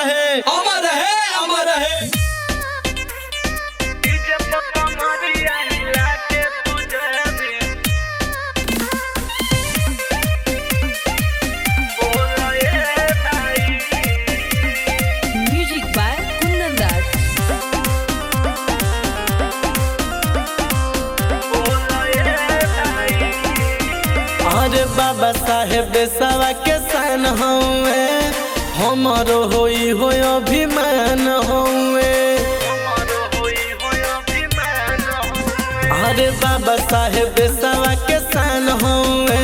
रहे, अमर रहे, अमर रहे। म्यूजिक बाय कुंदन दास। अरे बाबा साहेब सवा के सन हउए, हमारो होई हो अभिमान हउए। अरे बाबा साहेब सवा के सन हउए,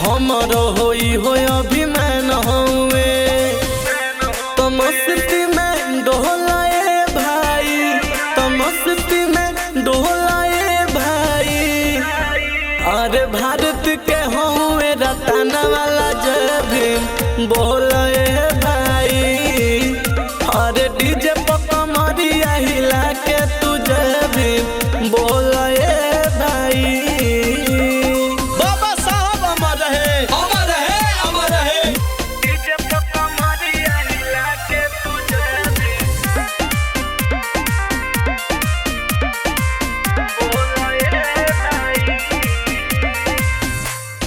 हमारो होई हो अभिमान हउए। तो मस्ती में डोलाए भाई, तो मस्ती में डोलाए भाई। अरे भारत के हउए रतन वाला जय भीम बोले भाई। अरे डीजे पर कमरिया हिला के तू जय भीम बोले भाई। बाबा साहब अमर रहे, अमर रहे, अमर रहे। डीजे पर कमरिया हिला के तू जय भीम बोले भाई।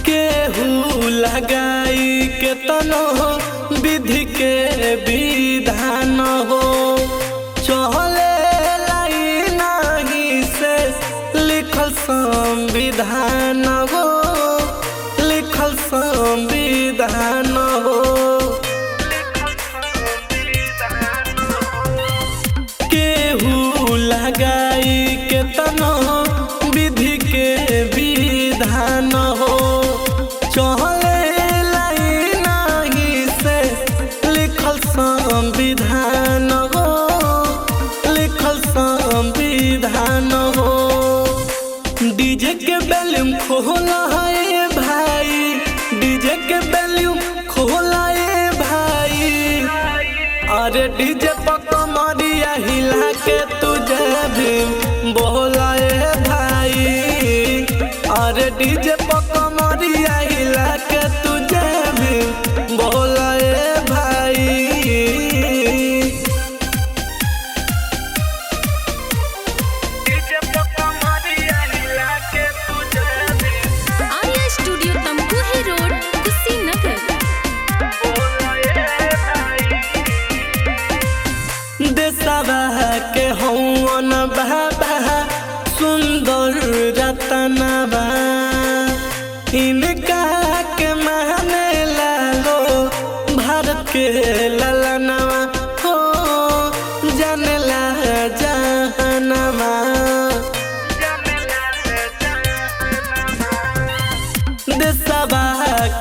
केहू लगाई के तनो विधि के विधान हो, चले लाई नाही से लिखल संविधान हो, लिखल संविधान हो। केहू लगाई के तनो विधि के विधान हो, चले लाई नाही से लिखल संविधान हो, लिखल संविधान हो। डीजे के वॉल्यूम खोला है भाई, डीजे के वॉल्यूम खोला है भाई। अरे डीजे पर कमरिया हिला के तू जय भीम बोलाए भाई। अरे डीजे पर कमरिया हिला के तू जय भीम बोलाए भाई। डीजे पर कमरिया हिला के तू जय भीम आर्या स्टूडियो तमकुही रोड, कुशीनगर। बोले भाई। देशवा के हौवन बाबा सुंदर रतनवा, इनका के माने लालो भारत के ललनवा हो, जनला जहनवा। देशवा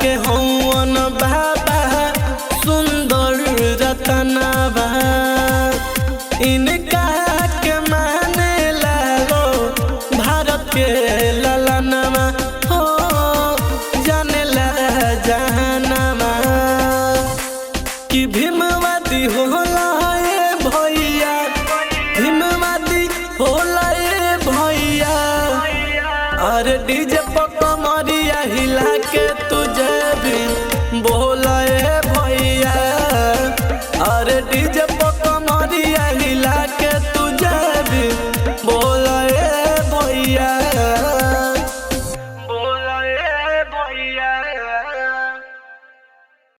के हौवन बाबा सुंदर रतनवा, इनका के माने लालो भारत के ललनवा हो, जनला जहनवा। कि भीमवादी होला ए भैया, भीमवादी होला ए भैया। अरे डीजे पर कमरिया हिला के तू जय भीम बोले भैया। अरे डीजे